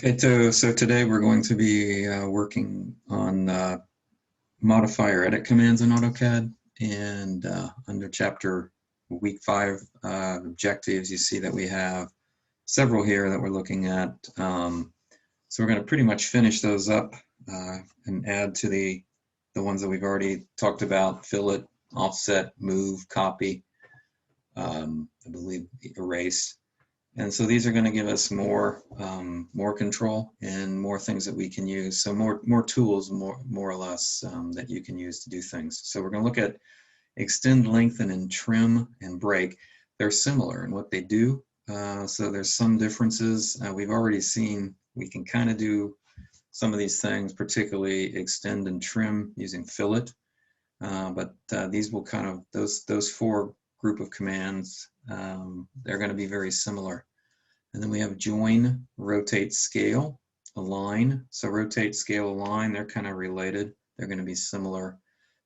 Okay, so today we're going to be working on modifier edit commands in AutoCAD, and under chapter week 5 objectives, you see that we have several here that we're looking at. So we're going to pretty much finish those up and add to the ones that we've already talked about: fillet, offset, move, copy, I believe erase. And so these are going to give us more control and more things that we can use. So more tools, more or less, that you can use to do things. So we're going to look at extend, lengthen, and trim and break. They're similar in what they do. So there's some differences. We've already seen we can kind of do some of these things, particularly extend and trim using fillet. But these will kind of, those four group of commands, they're going to be very similar. And then we have join, rotate, scale, align. So rotate, scale, align, they're kind of related. They're going to be similar.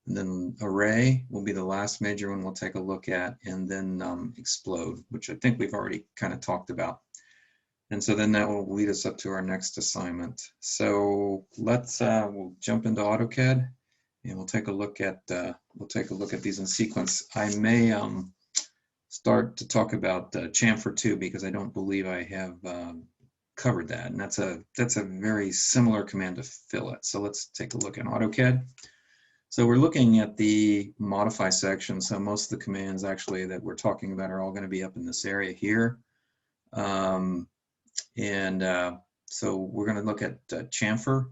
And then array will be the last major one we'll take a look at, and then explode, which I think we've already kind of talked about. And so then that will lead us up to our next assignment. So let's we'll jump into AutoCAD, and we'll take a look at these in sequence. I may start to talk about chamfer too, because I don't believe I have covered that, and that's a very similar command to fillet. So let's take a look at AutoCAD. So we're looking at the modify section. So most of the commands actually that we're talking about are all going to be up in this area here. So we're going to look at chamfer,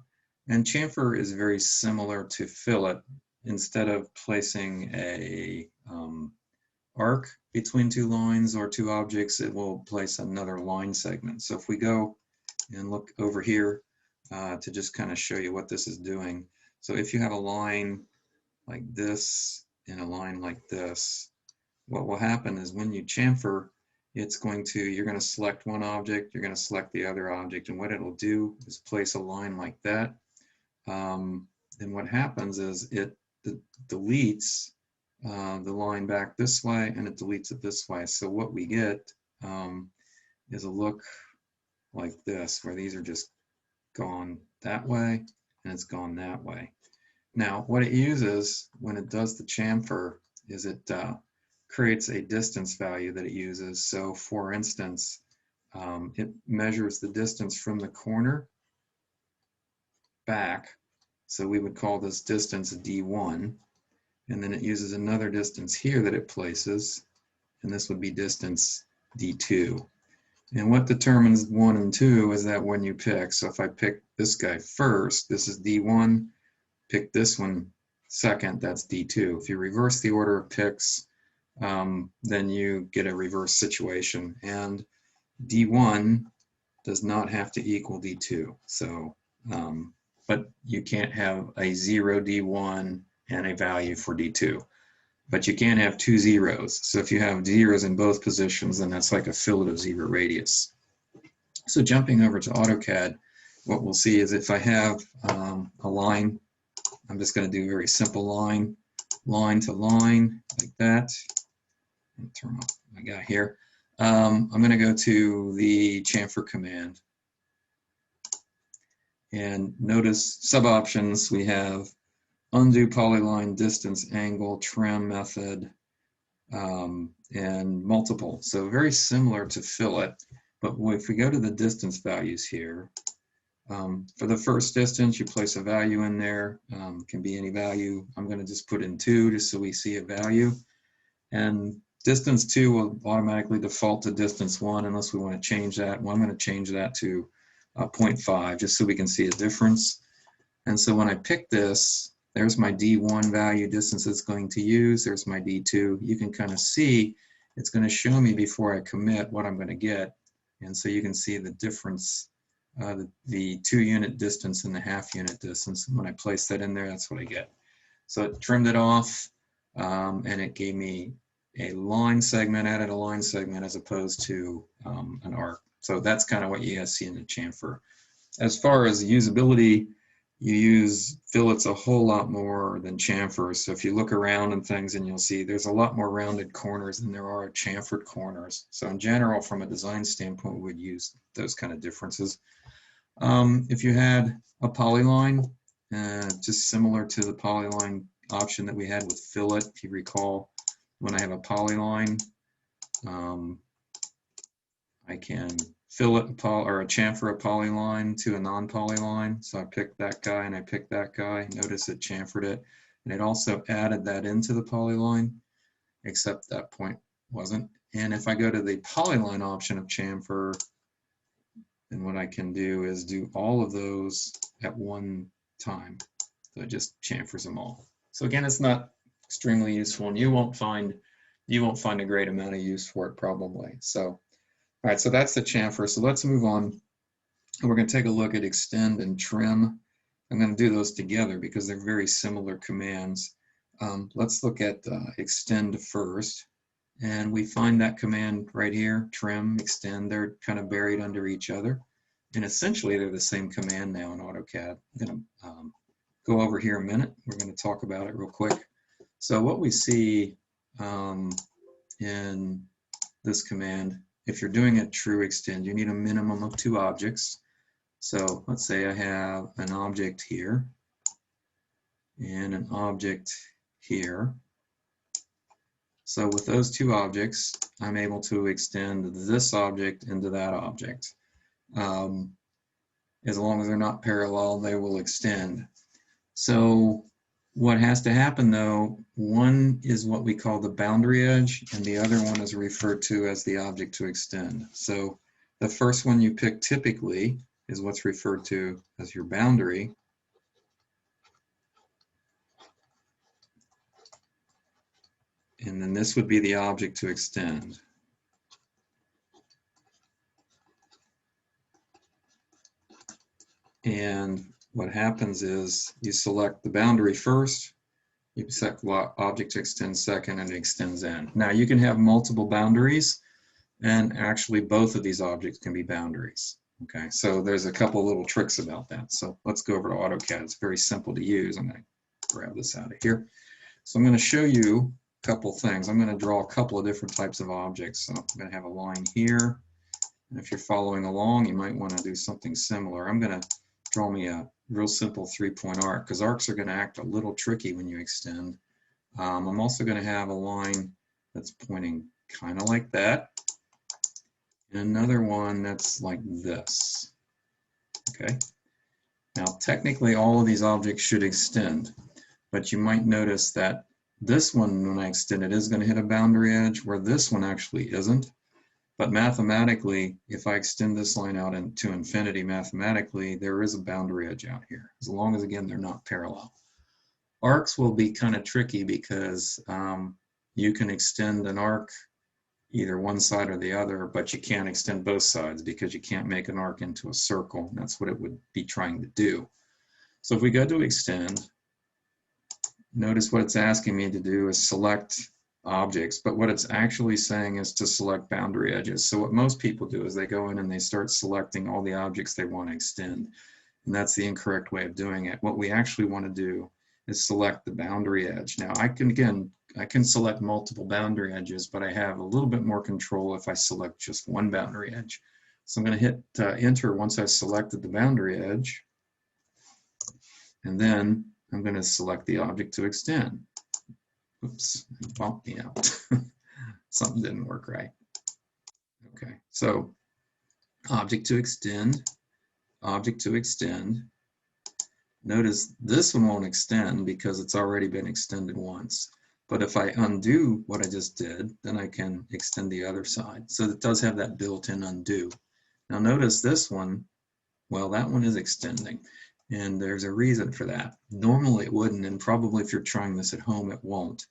and chamfer is very similar to fillet. Instead of placing a arc between two lines or two objects, it will place another line segment. So if we go and look over here to just kind of show you what this is doing. So if you have a line like this and a line like this, what will happen is when you chamfer, you're going to select one object, you're going to select the other object, and what it'll do is place a line like that. And what happens is it deletes the line back this way, and it deletes it this way. So what we get is a look like this, where these are just gone that way and it's gone that way. Now what it uses when it does the chamfer is it creates a distance value that it uses. So for instance, it measures the distance from the corner back. So we would call this distance D1. And then it uses another distance here that it places, and this would be distance D2. And what determines 1 and 2 is that when you pick. So if I pick this guy first, this is D1, pick this one second, that's D2. If you reverse the order of picks, then you get a reverse situation. And D1 does not have to equal D2. So, but you can't have a 0 D1 and a value for D2. But you can't have two zeros. So if you have zeros in both positions, then that's like a fillet of 0 radius. So jumping over to AutoCAD, what we'll see is if I have a line, I'm just going to do a very simple line to line, like that. Let me turn off my guy here. I'm going to go to the chamfer command. And notice sub-options, we have undo polyline, distance, angle, trim method, and multiple. So very similar to fillet, but if we go to the distance values here, for the first distance, you place a value in there. It can be any value. I'm going to just put in 2 just so we see a value. And distance 2 will automatically default to distance 1 unless we want to change that. Well, I'm going to change that to 0.5 just so we can see a difference. And so when I pick this, there's my D1 value distance it's going to use. There's my D2. You can kind of see it's going to show me before I commit what I'm going to get. And so you can see the difference, the 2-unit distance and the half-unit distance. When I place that in there, that's what I get. So it trimmed it off, and it gave me a line segment, added a line segment as opposed to an arc. So that's kind of what you guys see in the chamfer. As far as usability, you use fillets a whole lot more than chamfers. So if you look around and things, and you'll see there's a lot more rounded corners than there are chamfered corners. So in general, from a design standpoint, we would use those kind of differences. If you had a polyline, just similar to the polyline option that we had with fillet, if you recall, when I have a polyline, I can fillet or a chamfer a polyline to a non-polyline. So I picked that guy and I picked that guy. Notice it chamfered it, and it also added that into the polyline, except that point wasn't. And if I go to the polyline option of chamfer, then what I can do is do all of those at one time. So it just chamfers them all. So again, it's not extremely useful, and you won't find a great amount of use for it probably. So, all right, so that's the chamfer. So let's move on, and we're going to take a look at extend and trim. I'm going to do those together because they're very similar commands. Let's look at extend first, and we find that command right here, trim, extend. They're kind of buried under each other, and essentially they're the same command now in AutoCAD. I'm going to go over here a minute. We're going to talk about it real quick. So what we see in this command, if you're doing a true extend, you need a minimum of 2 objects. So let's say I have an object here and an object here. So with those 2 objects, I'm able to extend this object into that object. As long as they're not parallel, they will extend. So what has to happen though, one is what we call the boundary edge, and the other one is referred to as the object to extend. So the first one you pick typically is what's referred to as your boundary. And then this would be the object to extend. And what happens is you select the boundary first, you select object to extend second, and it extends in. Now you can have multiple boundaries, and actually both of these objects can be boundaries. Okay, so there's a couple little tricks about that. So let's go over to AutoCAD. It's very simple to use. I'm going to grab this out of here. So I'm going to show you a couple things. I'm going to draw a couple of different types of objects. So I'm going to have a line here. And if you're following along, you might want to do something similar. I'm going to draw me a real simple 3-point arc, because arcs are going to act a little tricky when you extend. I'm also going to have a line that's pointing kind of like that, and another one that's like this. Okay. Now technically all of these objects should extend, but you might notice that this one, when I extend it, is going to hit a boundary edge, where this one actually isn't. But mathematically, if I extend this line out into infinity, mathematically, there is a boundary edge out here, as long as, again, they're not parallel. Arcs will be kind of tricky because you can extend an arc either one side or the other, but you can't extend both sides because you can't make an arc into a circle. And that's what it would be trying to do. So if we go to extend, notice what it's asking me to do is select objects, but what it's actually saying is to select boundary edges. So what most people do is they go in and they start selecting all the objects they want to extend, and that's the incorrect way of doing it. What we actually want to do is select the boundary edge. Now I can select multiple boundary edges, but I have a little bit more control if I select just one boundary edge. So I'm going to hit enter once I've selected the boundary edge, and then I'm going to select the object to extend. Oops, it bumped me out. Something didn't work right. Okay, so object to extend, object to extend. Notice this one won't extend because it's already been extended once. But if I undo what I just did, then I can extend the other side. So it does have that built-in undo. Now notice this one, well, that one is extending. And there's a reason for that. Normally it wouldn't, and probably if you're trying this at home, it won't.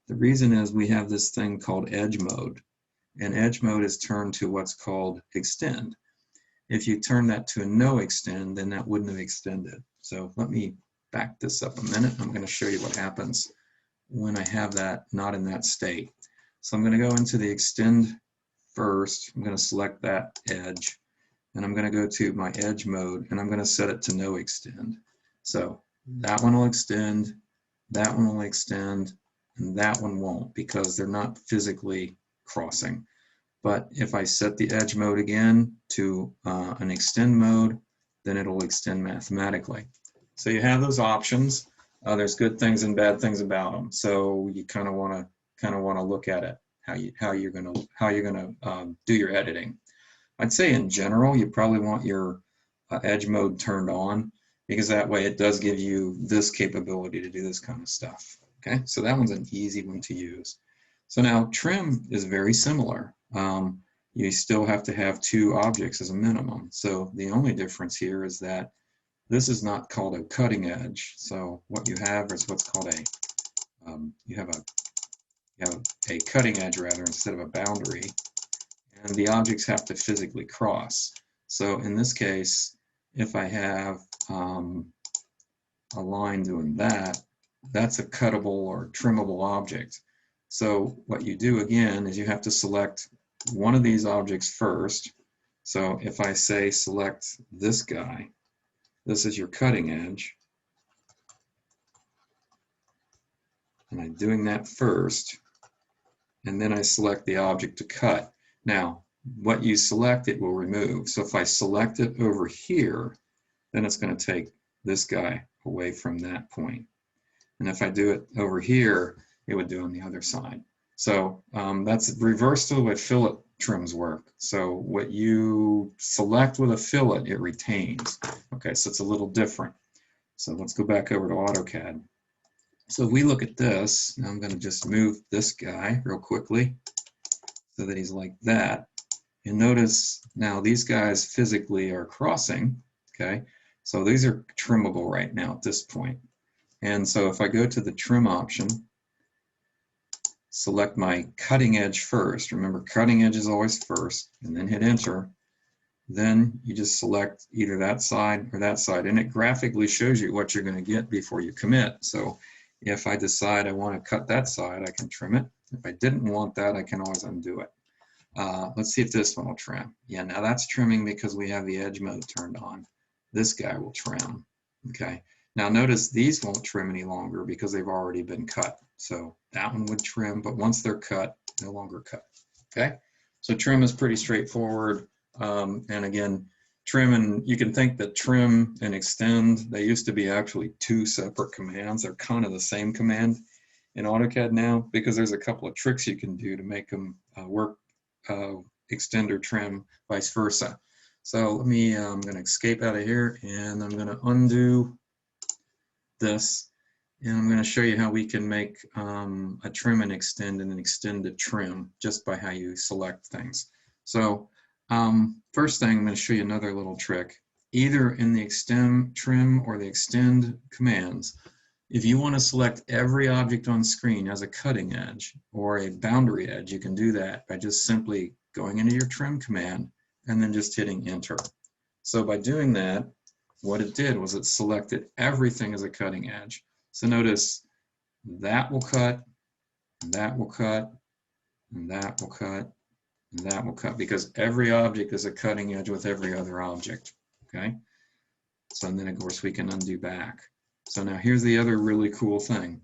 The reason is we have this thing called edge mode, and edge mode is turned to what's called extend. If you turn that to a no extend, then that wouldn't have extended. So let me back this up a minute. I'm going to show you what happens when I have that not in that state. So I'm going to go into the extend first. I'm going to select that edge, and I'm going to go to my edge mode, and I'm going to set it to no extend. So that one will extend, that one will extend, and that one won't because they're not physically crossing. But if I set the edge mode again to an extend mode, then it'll extend mathematically. So you have those options. There's good things and bad things about them. So you kind of want to look at it, how you're gonna do your editing. I'd say in general, you probably want your edge mode turned on, because that way it does give you this capability to do this kind of stuff. Okay, so that one's an easy one to use. So now trim is very similar. You still have to have 2 objects as a minimum. So the only difference here is that this is not called a cutting edge. So what you have is what's called you have a cutting edge rather instead of a boundary, and the objects have to physically cross. So in this case, if I have a line doing that, that's a cuttable or trimmable object. So what you do again is you have to select one of these objects first. So if I say select this guy, this is your cutting edge, and I'm doing that first, and then I select the object to cut. Now, what you select, it will remove. So if I select it over here, then it's going to take this guy away from that point. And if I do it over here, it would do on the other side. So that's reverse to the way fillet trims work. So what you select with a fillet, it retains. Okay, so it's a little different. So let's go back over to AutoCAD. So if we look at this, I'm going to just move this guy real quickly so that he's like that. And notice now these guys physically are crossing. Okay, so these are trimmable right now at this point. And so if I go to the trim option, select my cutting edge first. Remember, cutting edge is always first, and then hit enter. Then you just select either that side or that side, and it graphically shows you what you're going to get before you commit. So if I decide I want to cut that side, I can trim it. If I didn't want that, I can always undo it. Let's see if this one will trim. Yeah, now that's trimming because we have the edge mode turned on. This guy will trim. Okay. Now notice these won't trim any longer because they've already been cut. So that one would trim, but once they're cut, no longer cut. Okay. So trim is pretty straightforward. And again, trim, and you can think that trim and extend, they used to be actually 2 separate commands. They're kind of the same command in AutoCAD now, because there's a couple of tricks you can do to make them work, extend or trim, vice versa. So let me, I'm going to escape out of here, and I'm going to undo this, and I'm going to show you how we can make a trim and extend and an extend to trim just by how you select things. So first thing, I'm going to show you another little trick. Either in the extend, trim, or the extend commands, if you want to select every object on screen as a cutting edge or a boundary edge, you can do that by just simply going into your trim command and then just hitting enter. So by doing that, what it did was it selected everything as a cutting edge. So notice that will cut, and that will cut, and that will cut, and that will cut, because every object is a cutting edge with every other object. Okay. So and then of course we can undo back. So now here's the other really cool thing.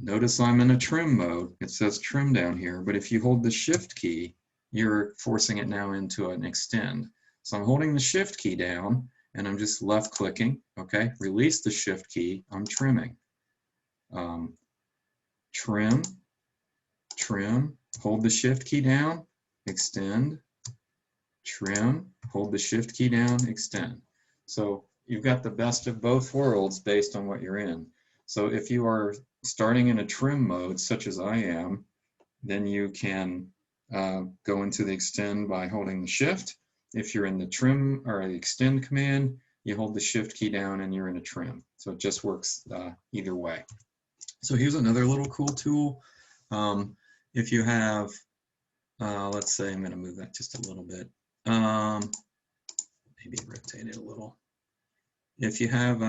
Notice I'm in a trim mode. It says trim down here, but if you hold the shift key, you're forcing it now into an extend. So I'm holding the shift key down and I'm just left clicking. Okay, release the shift key, I'm trimming. Trim, trim, hold the shift key down, extend, trim, hold the shift key down, extend. So you've got the best of both worlds based on what you're in. So if you are starting in a trim mode, such as I am, then you can go into the extend by holding the shift. If you're in the trim or the extend command, you hold the shift key down and you're in a trim. So it just works either way. So here's another little cool tool. If you have, let's say I'm going to move that just a little bit. Maybe rotate it a little. If you have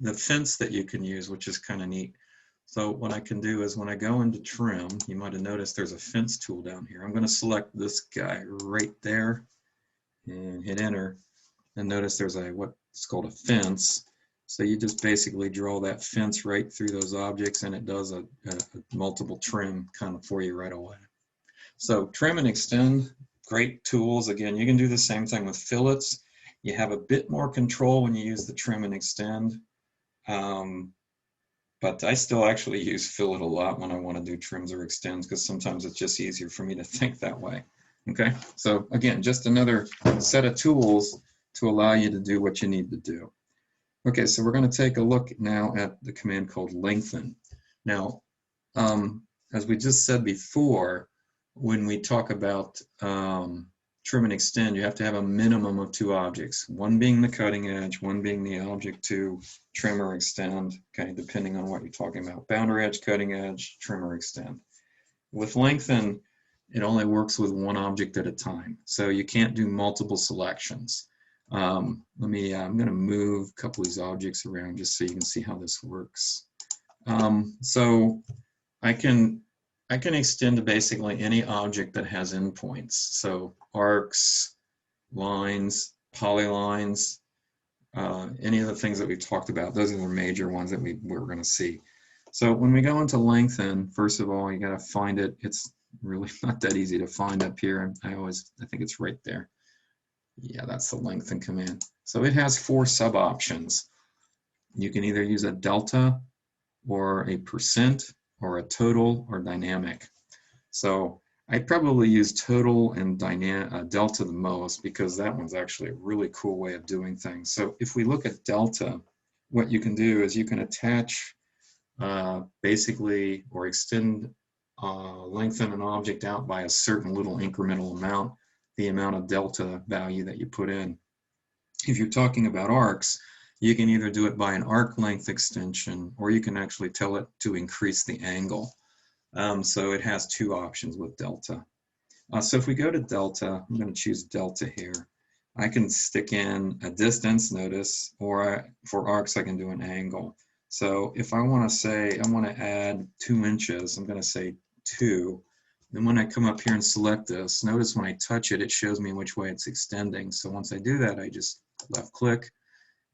the fence that you can use, which is kind of neat. So what I can do is when I go into trim, you might have noticed there's a fence tool down here. I'm going to select this guy right there and hit enter. And notice there's a what's called a fence. So you just basically draw that fence right through those objects, and it does a multiple trim kind of for you right away. So trim and extend great tools. Again, you can do the same thing with fillets. You have a bit more control when you use the trim and extend. But I still actually use fillet a lot when I want to do trims or extends, because sometimes it's just easier for me to think that way. Okay, so again, just another set of tools to allow you to do what you need to do. Okay, so we're going to take a look now at the command called lengthen. Now, as we just said before, when we talk about trim and extend, you have to have a minimum of 2 objects, one being the cutting edge, one being the object to trim or extend, okay, depending on what you're talking about. Boundary edge, cutting edge, trim or extend. With lengthen, it only works with one object at a time, so you can't do multiple selections. I'm going to move a couple of these objects around just so you can see how this works. So I can extend to basically any object that has endpoints. So arcs, lines, polylines, any of the things that we've talked about. Those are the major ones that we're going to see. So when we go into lengthen, first of all, you got to find it. It's really not that easy to find up here. I think it's right there. Yeah, that's the lengthen command. So it has 4 sub options. You can either use a delta or a percent or a total or dynamic. So I probably use total and delta the most, because that one's actually a really cool way of doing things. So if we look at delta, what you can do is you can attach basically or extend, lengthen an object out by a certain little incremental amount, the amount of delta value that you put in. If you're talking about arcs, you can either do it by an arc length extension, or you can actually tell it to increase the angle. So it has 2 options with delta. So if we go to delta, I'm going to choose delta here. I can stick in a distance, notice, or for arcs I can do an angle. So if I want to say I want to add 2 inches, I'm going to say 2. Then when I come up here and select this, notice when I touch it, it shows me which way it's extending. So once I do that, I just left click,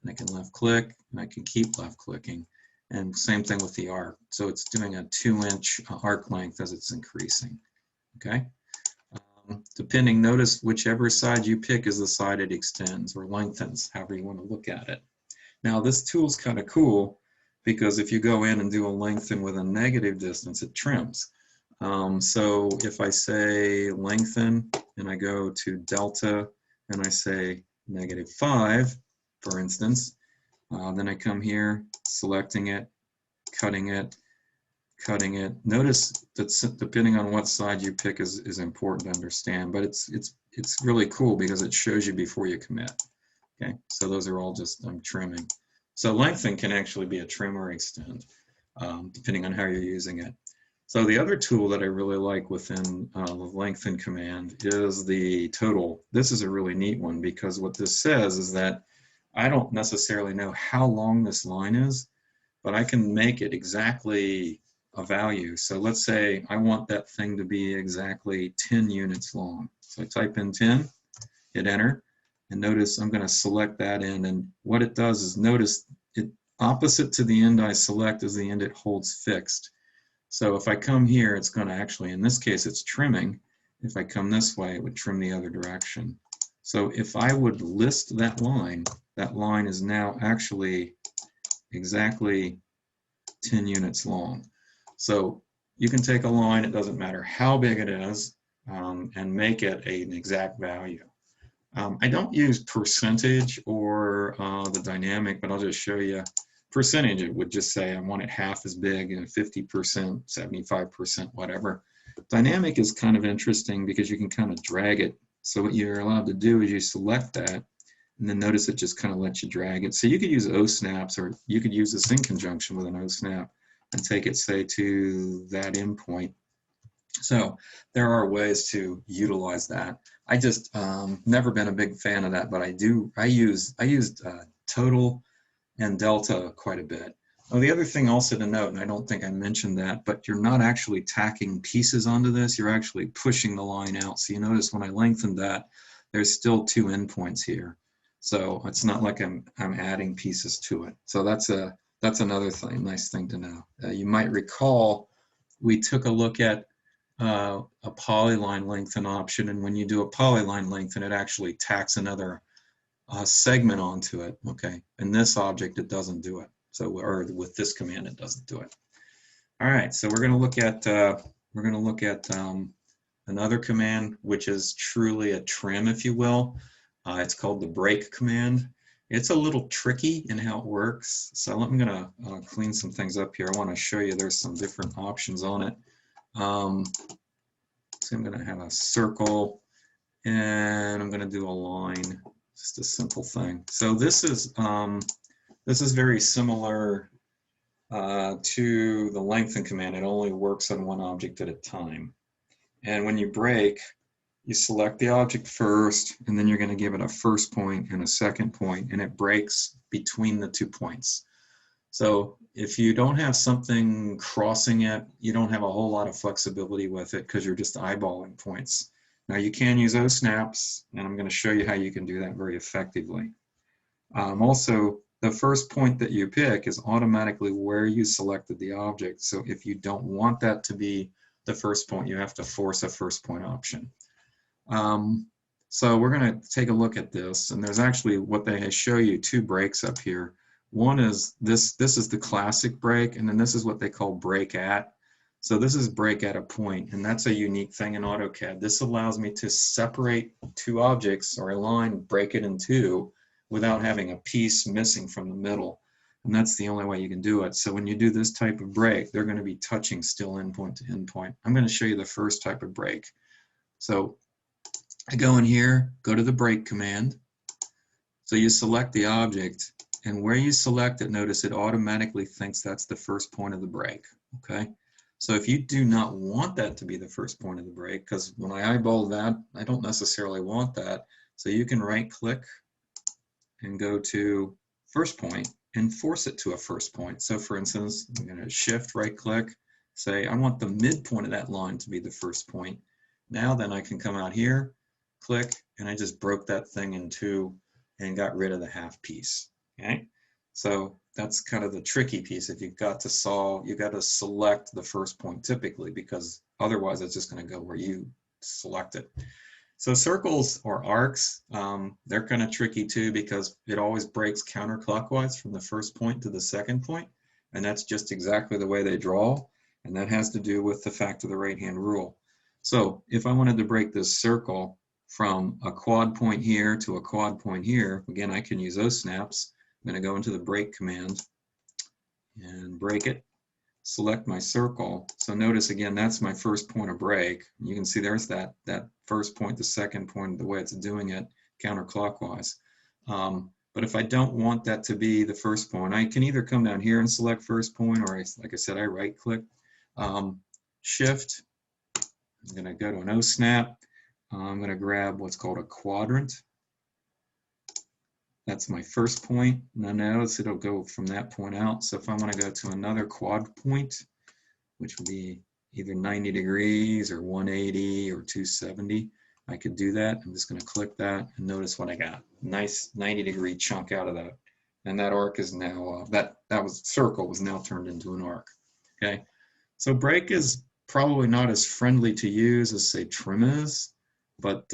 and I can left click, and I can keep left clicking. And same thing with the arc. So it's doing a 2-inch arc length as it's increasing. Okay. Depending, notice whichever side you pick is the side it extends or lengthens, however you want to look at it. Now this tool's kind of cool, because if you go in and do a lengthen with a negative distance, it trims. So if I say lengthen and I go to delta and I say -5, for instance, then I come here, selecting it, cutting it, cutting it. Notice that depending on what side you pick is important to understand, but it's really cool because it shows you before you commit. Okay, so those are all just trimming. So lengthen can actually be a trim or extend, depending on how you're using it. So the other tool that I really like within the lengthen command is the total. This is a really neat one, because what this says is that I don't necessarily know how long this line is, but I can make it exactly a value. So let's say I want that thing to be exactly 10 units long. So I type in 10, hit enter, and notice I'm going to select that end. And what it does is, notice it opposite to the end I select is the end it holds fixed. So if I come here, it's going to actually, in this case, it's trimming. If I come this way, it would trim the other direction. So if I would list that line is now actually exactly 10 units long. So you can take a line, it doesn't matter how big it is, and make it an exact value. I don't use percentage or the dynamic, but I'll just show you. Percentage, it would just say I want it half as big, 50%, 75%, whatever. Dynamic is kind of interesting because you can kind of drag it. So what you're allowed to do is you select that, and then notice it just kind of lets you drag it. So you could use O-snaps, or you could use this in conjunction with an O-snap and take it, say, to that endpoint. So there are ways to utilize that. I just never been a big fan of that, but I used total and delta quite a bit. Well, the other thing also to note, and I don't think I mentioned that, but you're not actually tacking pieces onto this, you're actually pushing the line out. So you notice when I lengthened that, there's still 2 endpoints here. So it's not like I'm adding pieces to it. So that's another thing, nice thing to know. You might recall we took a look at a polyline lengthen option, and when you do a polyline lengthen, it actually tacks another segment onto it. Okay, in this object, it doesn't do it. So, or with this command, it doesn't do it. All right, so we're going to look at another command, which is truly a trim, if you will. It's called the break command. It's a little tricky in how it works. So I'm going to clean some things up here. I want to show you there's some different options on it. So I'm going to have a circle, and I'm going to do a line, just a simple thing. So this is very similar to the lengthen command. It only works on one object at a time. And when you break, you select the object first, and then you're going to give it a first point and a second point, and it breaks between the 2 points. So if you don't have something crossing it, you don't have a whole lot of flexibility with it because you're just eyeballing points. Now you can use O snaps, and I'm going to show you how you can do that very effectively. Also, the first point that you pick is automatically where you selected the object. So if you don't want that to be the first point, you have to force a first point option. So we're going to take a look at this, and there's actually what they show you 2 breaks up here. One is this is the classic break, and then this is what they call break at. So this is break at a point, and that's a unique thing in AutoCAD. This allows me to separate 2 objects or a line, break it in 2 without having a piece missing from the middle. And that's the only way you can do it. So when you do this type of break, they're going to be touching still endpoint to endpoint. I'm going to show you the first type of break. So I go in here, go to the break command. So you select the object, and where you select it, notice it automatically thinks that's the first point of the break. Okay. So if you do not want that to be the first point of the break, because when I eyeball that, I don't necessarily want that. So you can right click and go to first point and force it to a first point. So for instance, I'm going to shift right click, say I want the midpoint of that line to be the first point. Now then I can come out here, click, and I just broke that thing in 2 and got rid of the half piece. Okay, so that's kind of the tricky piece. If you've got to solve, you've got to select the first point typically, because otherwise it's just going to go where you select it. So circles or arcs, they're kind of tricky too, because it always breaks counterclockwise from the first point to the second point, and that's just exactly the way they draw, and that has to do with the fact of the right-hand rule. So if I wanted to break this circle from a quad point here to a quad point here, again, I can use those snaps. I'm going to go into the break command and break it, select my circle. So notice again, that's my first point of break. You can see there's that first point, the second point, the way it's doing it counterclockwise. But if I don't want that to be the first point, I can either come down here and select first point, or like I said, I right click, shift. I'm going to go to an O snap. I'm going to grab what's called a quadrant. That's my first point. Now notice it'll go from that point out. So if I want to go to another quad point, which would be either 90 degrees or 180 or 270, I could do that. I'm just going to click that, and notice what I got. Nice 90-degree chunk out of that. And that arc is now, that circle was now turned into an arc. Okay, so break is probably not as friendly to use as, say, trim is, but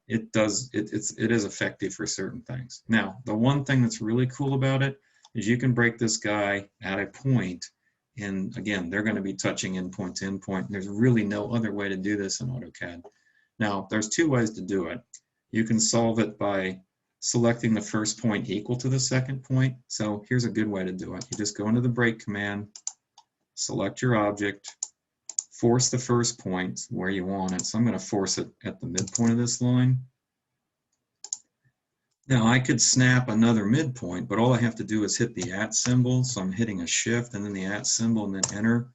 it is effective for certain things. Now, the one thing that's really cool about it is you can break this guy at a point, and again, they're going to be touching endpoint to endpoint. There's really no other way to do this in AutoCAD. Now, there's 2 ways to do it. You can solve it by selecting the first point equal to the second point. So here's a good way to do it. You just go into the break command, select your object, force the first point where you want it. So I'm going to force it at the midpoint of this line. Now I could snap another midpoint, but all I have to do is hit the at symbol. So I'm hitting a shift and then the at symbol and then enter,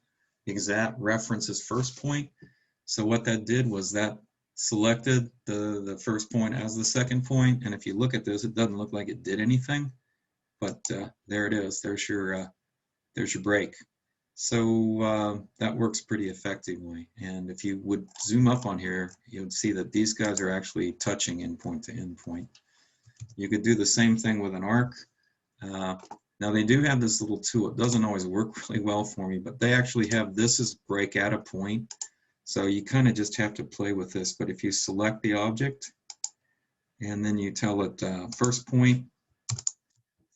because that references first point. So what that did was that selected the first point as the second point. And if you look at this, it doesn't look like it did anything, but there it is. There's your break. So that works pretty effectively. And if you would zoom up on here, you would see that these guys are actually touching endpoint to endpoint. You could do the same thing with an arc. Now they do have this little tool. It doesn't always work really well for me, but they actually have this as break at a point. So you kind of just have to play with this. But if you select the object and then you tell it first point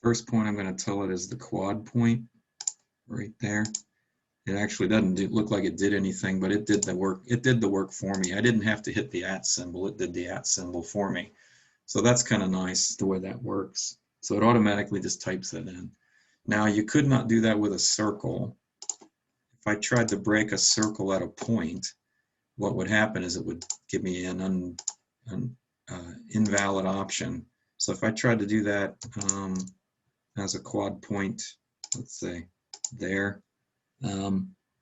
I'm going to tell it is the quad point right there. It actually doesn't look like it did anything, but it did the work. It did the work for me. I didn't have to hit the @ symbol. It did the @ symbol for me. So that's kind of nice the way that works. So it automatically just types it in. Now you could not do that with a circle. If I tried to break a circle at a point, what would happen is it would give me an invalid option. So if I tried to do that as a quad point, let's say there,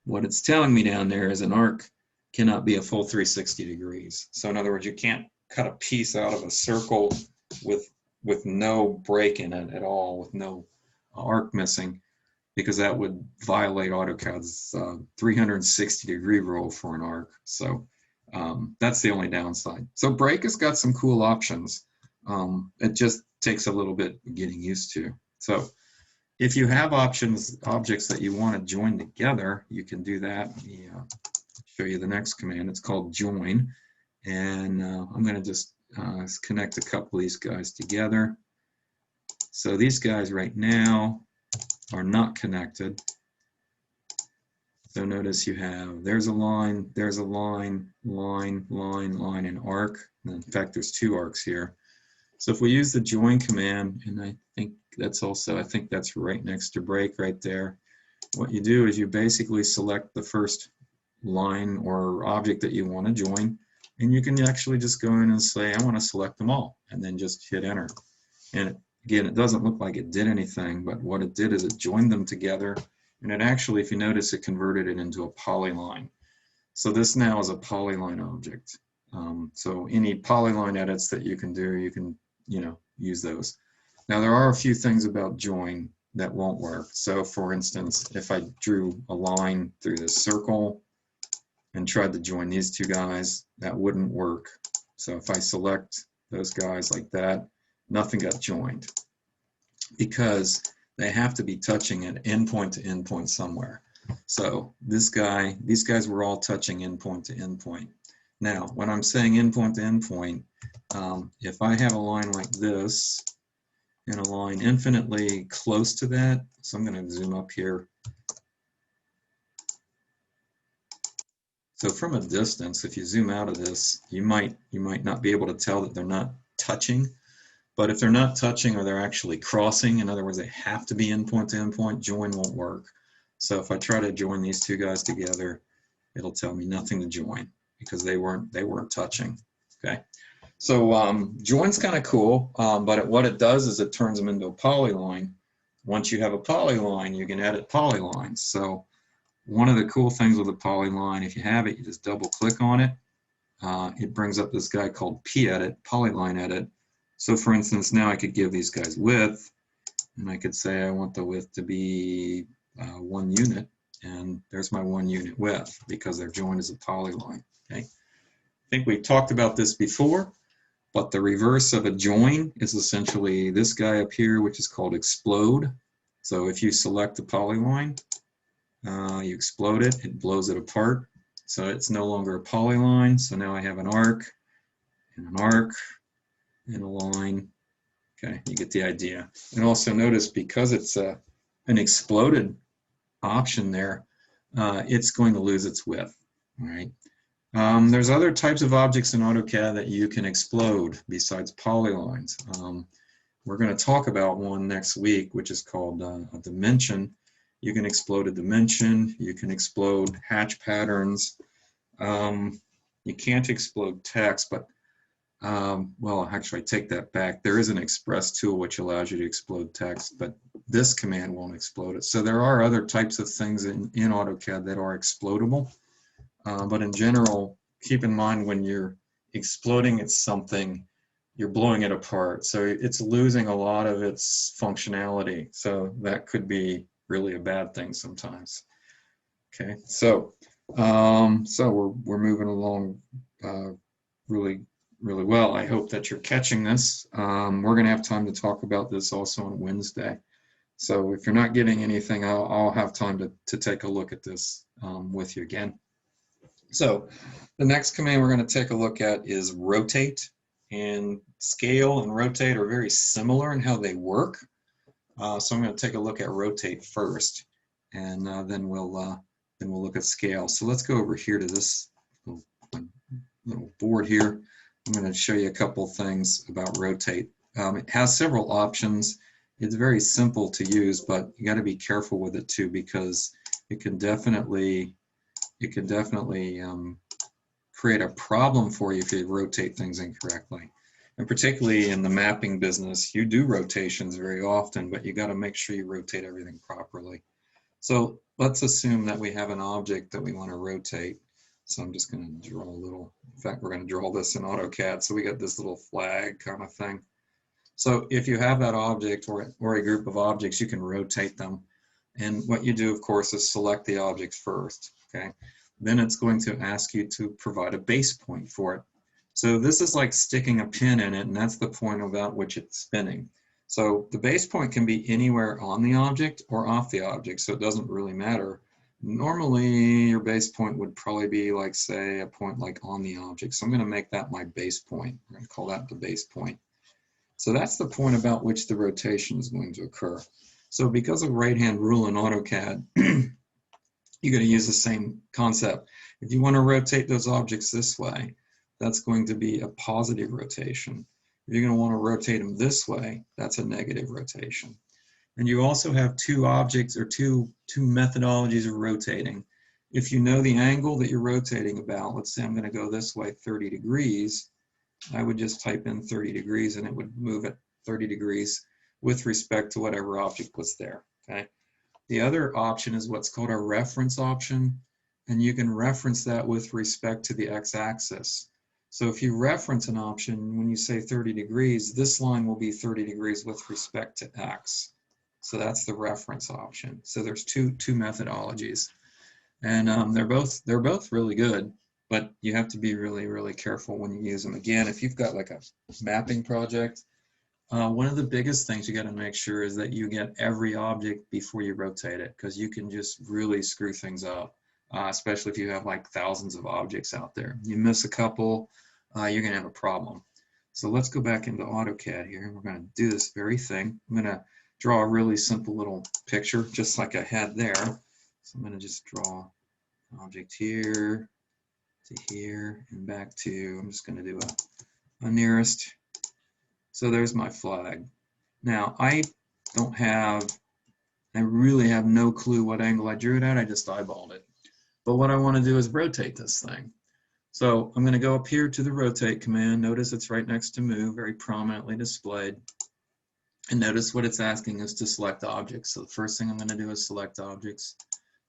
what it's telling me down there is an arc cannot be a full 360 degrees. So in other words, you can't cut a piece out of a circle with no break in it at all, with no arc missing, because that would violate AutoCAD's 360 degree rule for an arc. So that's the only downside. So break has got some cool options. It just takes a little bit getting used to. So if you have objects that you want to join together, you can do that. Let me show you the next command. It's called join. And I'm going to just connect a couple of these guys together. So these guys right now are not connected. So notice you have, there's a line, line, and arc. And in fact, there's 2 arcs here. So if we use the join command, and I think that's right next to break right there. What you do is you basically select the first line or object that you want to join, and you can actually just go in and say, I want to select them all, and then just hit enter. And again, it doesn't look like it did anything, but what it did is it joined them together, and it actually, if you notice, it converted it into a polyline. So this now is a polyline object. So any polyline edits that you can do, you can use those. Now there are a few things about join that won't work. So for instance, if I drew a line through this circle and tried to join these 2 guys, that wouldn't work. So if I select those guys like that, nothing got joined, because they have to be touching an endpoint to endpoint somewhere. So these guys were all touching endpoint to endpoint. Now, when I'm saying endpoint to endpoint, if I have a line like this and a line infinitely close to that, so I'm going to zoom up here. So from a distance, if you zoom out of this, you might not be able to tell that they're not touching. But if they're not touching or they're actually crossing, in other words, they have to be endpoint to endpoint, join won't work. So if I try to join these 2 guys together, it'll tell me nothing to join because they weren't touching. Okay. So join's kind of cool, but what it does is it turns them into a polyline. Once you have a polyline, you can edit polylines. So one of the cool things with a polyline, if you have it, you just double click on it. It brings up this guy called P-edit, polyline edit. So for instance, now I could give these guys width, and I could say I want the width to be 1 unit, and there's my 1 unit width because they're joined as a polyline. Okay. I think we've talked about this before, but the reverse of a join is essentially this guy up here, which is called explode. So if you select the polyline, you explode it, it blows it apart. So it's no longer a polyline. So now I have an arc and a line. Okay, you get the idea. And also notice, because it's an exploded option there, it's going to lose its width. All right. There's other types of objects in AutoCAD that you can explode besides polylines. We're going to talk about one next week, which is called a dimension. You can explode a dimension. You can explode hatch patterns. You can't explode text, but well, actually, I take that back. There is an express tool which allows you to explode text, but this command won't explode it. So there are other types of things in AutoCAD that are explodable. But in general, keep in mind when you're exploding at something, you're blowing it apart. So it's losing a lot of its functionality. So that could be really a bad thing sometimes. Okay, so we're moving along really well. I hope that you're catching this. We're going to have time to talk about this also on Wednesday. So if you're not getting anything, I'll have time to take a look at this with you again. So the next command we're going to take a look at is rotate. And scale and rotate are very similar in how they work. So I'm going to take a look at rotate first, and then we'll look at scale. So let's go over here to this little board here. I'm going to show you a couple things about rotate. It has several options. It's very simple to use, but you got to be careful with it too, because it can definitely create a problem for you if you rotate things incorrectly. And particularly in the mapping business, you do rotations very often, but you got to make sure you rotate everything properly. So let's assume that we have an object that we want to rotate. So I'm just going to draw a little, in fact, we're going to draw this in AutoCAD. So we got this little flag kind of thing. So if you have that object or a group of objects, you can rotate them. And what you do, of course, is select the objects first, okay? Then it's going to ask you to provide a base point for it. So this is like sticking a pin in it, and that's the point about which it's spinning. So the base point can be anywhere on the object or off the object, so it doesn't really matter. Normally, your base point would probably be like, say, a point like on the object. So I'm going to make that my base point. I'm going to call that the base point. So that's the point about which the rotation is going to occur. So because of right-hand rule in AutoCAD, you're going to use the same concept. If you want to rotate those objects this way, that's going to be a positive rotation. If you're going to want to rotate them this way, that's a negative rotation. And you also have two objects or two methodologies of rotating. If you know the angle that you're rotating about, let's say I'm going to go this way 30 degrees, I would just type in 30 degrees and it would move at 30 degrees with respect to whatever object was there, okay? The other option is what's called a reference option, and you can reference that with respect to the x-axis. So if you reference an option, when you say 30 degrees, this line will be 30 degrees with respect to x. So that's the reference option. So there's two methodologies, and they're both really good, but you have to be really careful when you use them. Again, if you've got like a mapping project, one of the biggest things you got to make sure is that you get every object before you rotate it, because you can just really screw things up, especially if you have like thousands of objects out there. You miss a couple, you're going to have a problem. So let's go back into AutoCAD here. We're going to do this very thing. I'm going to draw a really simple little picture, just like I had there. So I'm going to just draw an object here to here and back to, I'm just going to do a nearest. So there's my flag. Now I really have no clue what angle I drew it at. I just eyeballed it. But what I want to do is rotate this thing. So I'm going to go up here to the rotate command. Notice it's right next to move, very prominently displayed. And notice what it's asking is to select objects. So the first thing I'm going to do is select objects.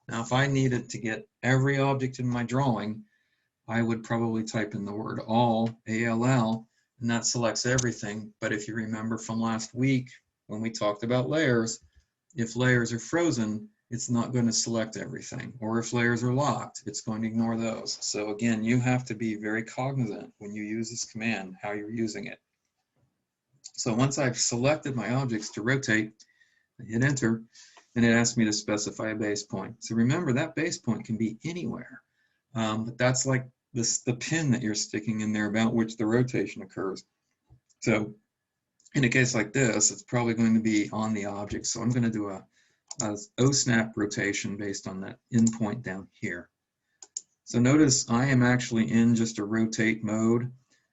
Now if I needed to get every object in my drawing, I would probably type in the word all, A-L-L, and that selects everything. But if you remember from last week when we talked about layers, if layers are frozen, it's not going to select everything. Or if layers are locked, it's going to ignore those. So again, you have to be very cognizant when you use this command, how you're using it. So once I've selected my objects to rotate, I hit enter, and it asks me to specify a base point. So remember, that base point can be anywhere. But that's like the pin that you're sticking in there about which the rotation occurs. So in a case like this, it's probably going to be on the object. So I'm going to do a O-snap rotation based on that endpoint down here. So notice I am actually in just a rotate mode,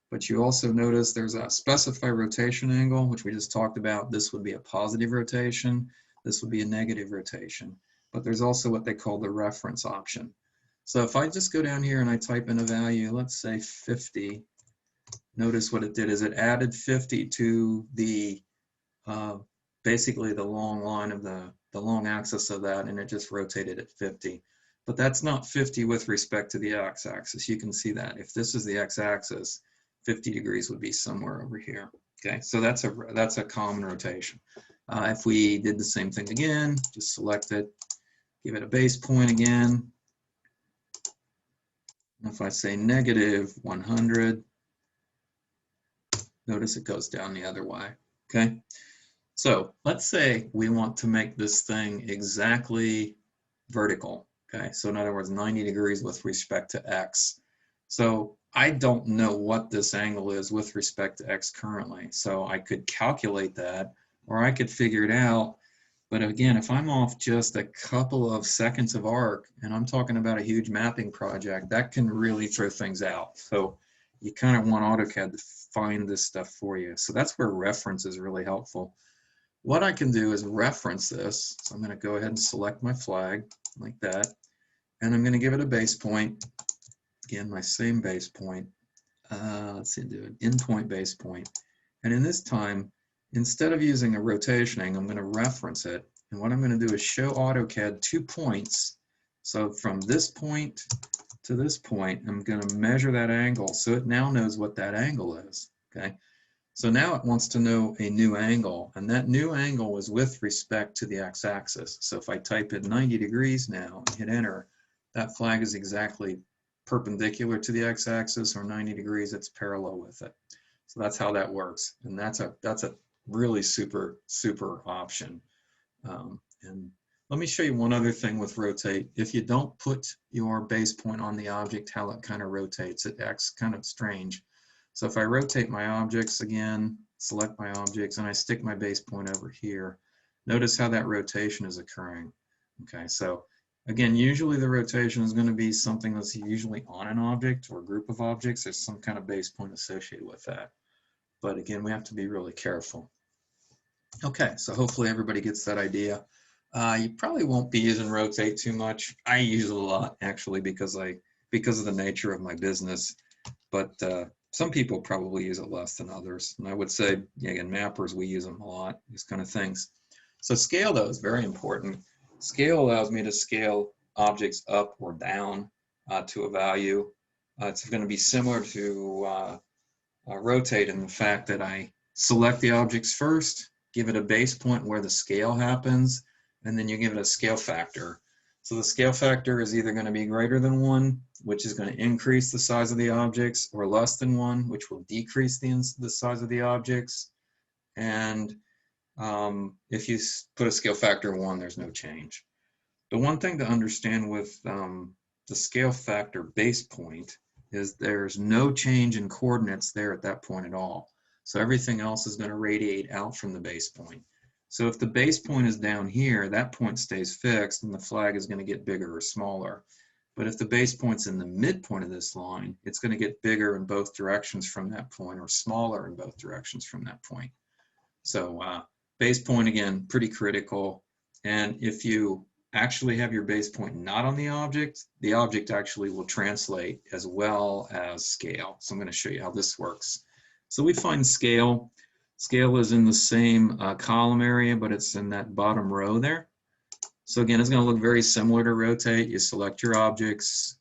but you also notice there's a specify rotation angle, which we just talked about. This would be a positive rotation. This would be a negative rotation. But there's also what they call the reference option. So if I just go down here and I type in a value, let's say 50, notice what it did is it added 50 to the basically the long line of the long axis of that, and it just rotated at 50. But that's not 50 with respect to the x-axis. You can see that. If this is the x-axis, 50 degrees would be somewhere over here. Okay, so that's a common rotation. If we did the same thing again, just select it, give it a base point again. If I say negative 100, notice it goes down the other way, okay? So let's say we want to make this thing exactly vertical, Okay, so in other words, 90 degrees with respect to X. So I don't know what this angle is with respect to X currently. So I could calculate that, or I could figure it out. But again, if I'm off just a couple of seconds of arc, and I'm talking about a huge mapping project, that can really throw things out. So you kind of want AutoCAD to find this stuff for you. So that's where reference is really helpful. What I can do is reference this. So I'm going to go ahead and select my flag like that. And I'm going to give it a base point. Again, my same base point. Let's see, do an endpoint base point. And in this time, instead of using a rotationing, I'm going to reference it. And what I'm going to do is show AutoCAD 2 points. So from this point to this point, I'm going to measure that angle. So it now knows what that angle is. Okay. So now it wants to know a new angle. And that new angle is with respect to the x-axis. So if I type in 90 degrees now and hit enter, that flag is exactly perpendicular to the x-axis, or 90 degrees, it's parallel with it. So that's how that works. And that's a really super option. And let me show you one other thing with rotate. If you don't put your base point on the object, how it kind of rotates, it acts kind of strange. So if I rotate my objects again, select my objects, and I stick my base point over here, notice how that rotation is occurring. Okay, so again, usually the rotation is going to be something that's usually on an object or a group of objects. There's some kind of base point associated with that. But again, we have to be really careful. Okay, so hopefully everybody gets that idea. You probably won't be using rotate too much. I use it a lot actually because of the nature of my business. But some people probably use it less than others. And I would say, again, mappers, we use them a lot, these kind of things. So scale, though, is very important. Scale allows me to scale objects up or down to a value. It's going to be similar to rotate in the fact that I select the objects first, give it a base point where the scale happens, and then you give it a scale factor. So the scale factor is either going to be greater than 1, which is going to increase the size of the objects, or less than 1, which will decrease the size of the objects. And if you put a scale factor of 1, there's no change. The one thing to understand with the scale factor base point is there's no change in coordinates there at that point at all. So everything else is going to radiate out from the base point. So if the base point is down here, that point stays fixed and the flag is going to get bigger or smaller. But if the base point's in the midpoint of this line, it's going to get bigger in both directions from that point, or smaller in both directions from that point. So base point, again, pretty critical. And if you actually have your base point not on the object actually will translate as well as scale. So I'm going to show you how this works. So we find scale. Scale is in the same column area, but it's in that bottom row there. So again, it's going to look very similar to rotate. You select your objects,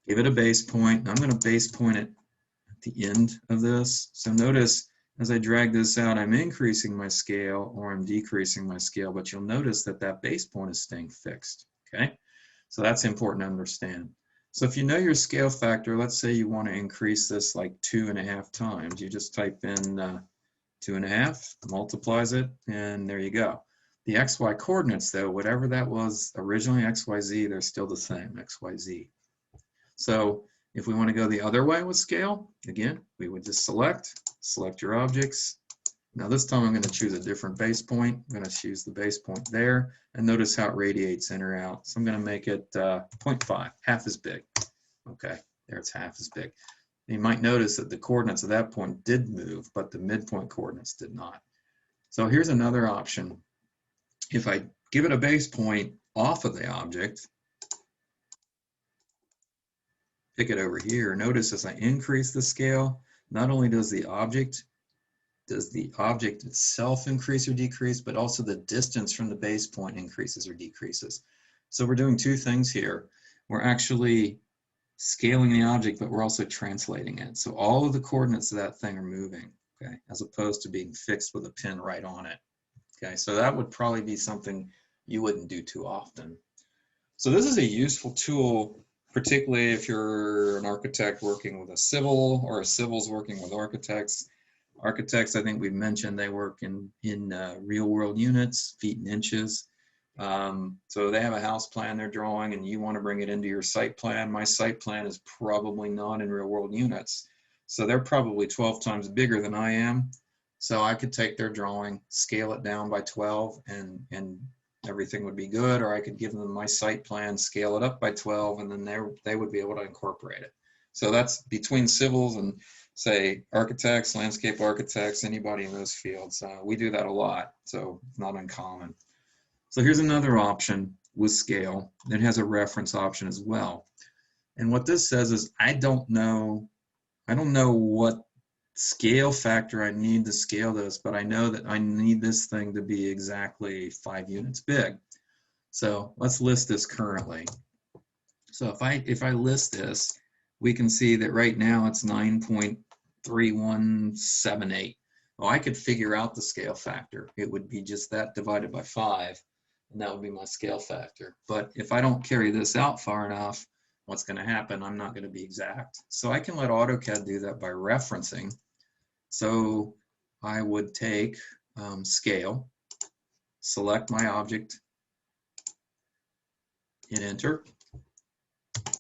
give it a base point. I'm going to base point it at the end of this. So notice as I drag this out, I'm increasing my scale or I'm decreasing my scale, but you'll notice that that base point is staying fixed, okay? So that's important to understand. So if you know your scale factor, let's say you want to increase this like 2.5 times. You just type in 2.5, multiplies it, and there you go. The XY coordinates though, whatever that was originally, XYZ, they're still the same, XYZ. So if we want to go the other way with scale, again, we would just select your objects. Now this time I'm going to choose a different base point. I'm going to choose the base point there, and notice how it radiates in or out. So I'm going to make it 0.5, half as big. Okay, there it's half as big. You might notice that the coordinates of that point did move, but the midpoint coordinates did not. So here's another option. If I give it a base point off of the object, pick it over here, notice as I increase the scale, not only does the object itself increase or decrease, but also the distance from the base point increases or decreases. So we're doing two things here. We're actually scaling the object, but we're also translating it. So all of the coordinates of that thing are moving, okay, as opposed to being fixed with a pin right on it. Okay, so that would probably be something you wouldn't do too often. So this is a useful tool, particularly if you're an architect working with a civil, or a civil's working with architects. Architects, I think we've mentioned, they work in real world units, feet and inches. So they have a house plan they're drawing and you want to bring it into your site plan. My site plan is probably not in real world units. So they're probably 12 times bigger than I am. So I could take their drawing, scale it down by 12 and everything would be good. Or I could give them my site plan, scale it up by 12, and then they would be able to incorporate it. So that's between civils and say architects, landscape architects, anybody in those fields. We do that a lot, so it's not uncommon. So here's another option with scale that has a reference option as well. And what this says is I don't know what scale factor I need to scale this, but I know that I need this thing to be exactly 5 units big. So let's list this currently. So if I list this, we can see that right now it's 9.3178. Well, I could figure out the scale factor. It would be just that divided by 5, and that would be my scale factor. But if I don't carry this out far enough, what's going to happen? I'm not going to be exact. So I can let AutoCAD do that by referencing. So I would take scale, select my object, hit enter,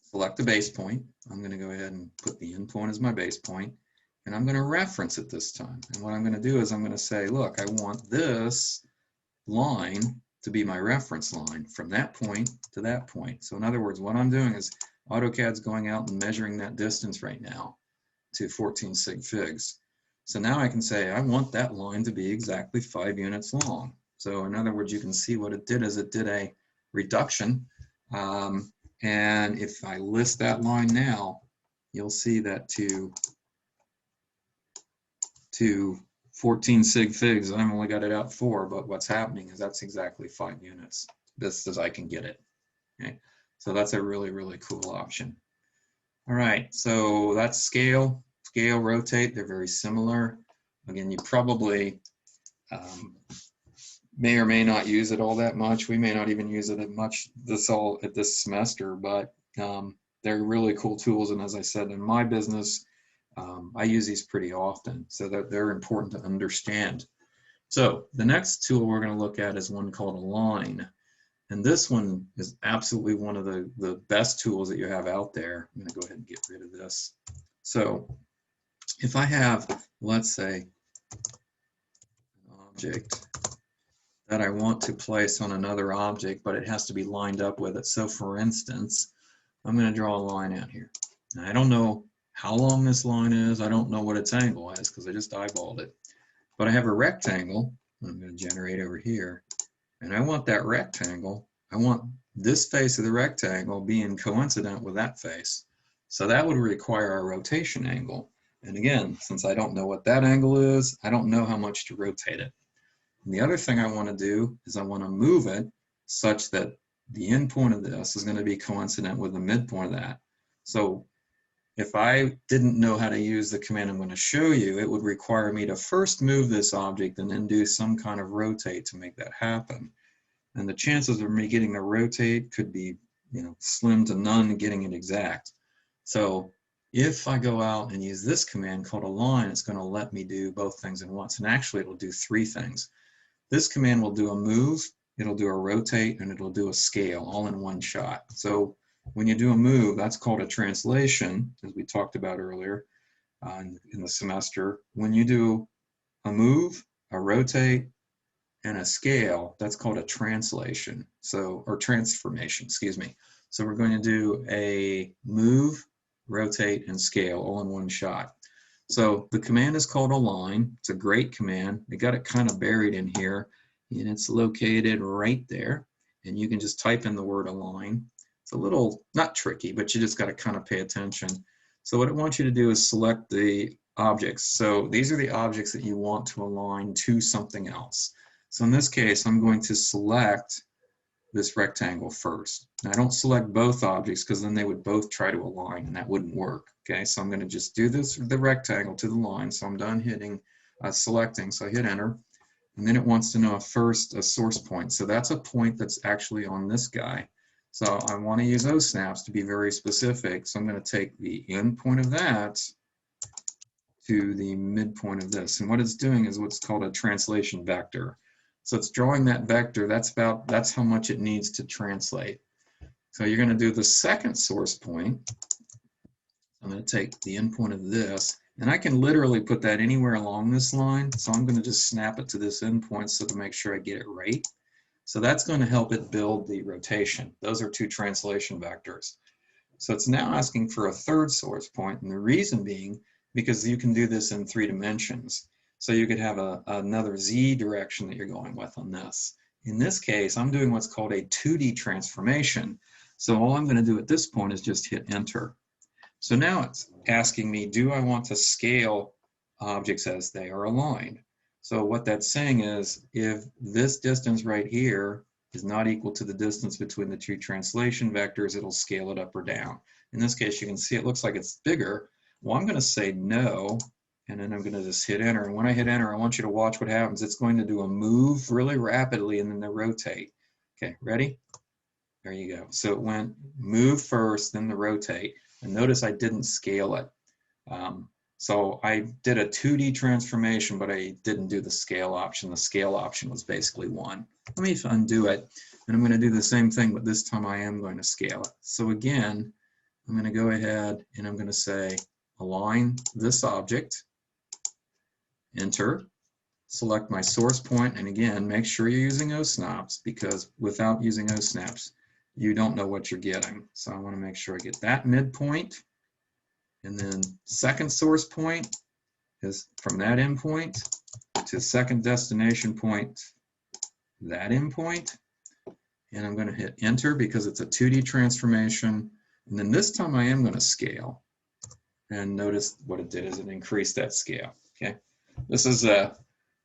select the base point. I'm going to go ahead and put the end point as my base point, and I'm going to reference it this time. And what I'm going to do is I'm going to say, look, I want this line to be my reference line from that point to that point. So in other words, what I'm doing is AutoCAD's going out and measuring that distance right now to 14 sig figs. So now I can say I want that line to be exactly 5 units long. So in other words, you can see what it did is it did a reduction. And if I list that line now, you'll see that to 14 sig figs, I've only got it out 4, but what's happening is that's exactly 5 units, best as I can get it. Okay, so that's a really, really cool option. All right, so that's scale, rotate, they're very similar. Again, you probably may or may not use it all that much. We may not even use it much this semester, but they're really cool tools. And as I said, in my business, I use these pretty often, so that they're important to understand. So the next tool we're going to look at is one called Align. And this one is absolutely one of the best tools that you have out there. I'm going to go ahead and get rid of this. So if I have, let's say, an object that I want to place on another object, but it has to be lined up with it. So for instance, I'm going to draw a line out here. Now, I don't know how long this line is. I don't know what its angle is because I just eyeballed it. But I have a rectangle I'm going to generate over here. And I want that rectangle, I want this face of the rectangle being coincident with that face. So that would require a rotation angle. And again, since I don't know what that angle is, I don't know how much to rotate it. And the other thing I want to do is I want to move it such that the end point of this is going to be coincident with the midpoint of that. So if I didn't know how to use the command I'm going to show you, it would require me to first move this object and then do some kind of rotate to make that happen. And the chances of me getting the rotate could be, slim to none getting it exact. So if I go out and use this command called Align, it's going to let me do both things at once. And actually, it'll do 3 things. This command will do a move, it'll do a rotate, and it'll do a scale all in one shot. So when you do a move, that's called a translation, as we talked about earlier in the semester. When you do a move, a rotate, and a scale, that's called a translation. Or transformation, excuse me. So we're going to do a move, rotate, and scale all in one shot. So the command is called Align. It's a great command. They got it kind of buried in here, and it's located right there. And you can just type in the word Align. It's a little, not tricky, but you just got to kind of pay attention. So what it wants you to do is select the objects. So these are the objects that you want to align to something else. So in this case, I'm going to select this rectangle first. Now, I don't select both objects because then they would both try to align and that wouldn't work. Okay, so I'm going to just do this, the rectangle to the line. So I'm done hitting, selecting, so I hit enter. And then it wants to know first a source point. So that's a point that's actually on this guy. So I want to use those snaps to be very specific. So I'm going to take the end point of that to the midpoint of this. And what it's doing is what's called a translation vector. So it's drawing that vector. That's how much it needs to translate. So you're going to do the second source point. I'm going to take the endpoint of this, and I can literally put that anywhere along this line. So I'm going to just snap it to this endpoint so to make sure I get it right. So that's going to help it build the rotation. Those are two translation vectors. So it's now asking for a third source point, and the reason being because you can do this in 3 dimensions. So you could have another z direction that you're going with on this. In this case, I'm doing what's called a 2D transformation. So all I'm going to do at this point is just hit enter. So now it's asking me, do I want to scale objects as they are aligned? So what that's saying is, if this distance right here is not equal to the distance between the two translation vectors, it'll scale it up or down. In this case, you can see it looks like it's bigger. Well, I'm going to say no, and then I'm going to just hit enter. And when I hit enter, I want you to watch what happens. It's going to do a move really rapidly and then the rotate. Okay, ready? There you go. So it went move first, then the rotate. And notice I didn't scale it. So I did a 2D transformation, but I didn't do the scale option. The scale option was basically 1. Let me undo it, and I'm going to do the same thing, but this time I am going to scale it. So again, I'm going to go ahead and I'm going to say align this object, enter, select my source point, and again, make sure you're using O-snaps, because without using O-snaps, you don't know what you're getting. So I want to make sure I get that midpoint. And then second source point is from that endpoint to second destination point, that endpoint. And I'm going to hit enter because it's a 2D transformation. And then this time I am going to scale. And notice what it did is it increased that scale. Okay, this is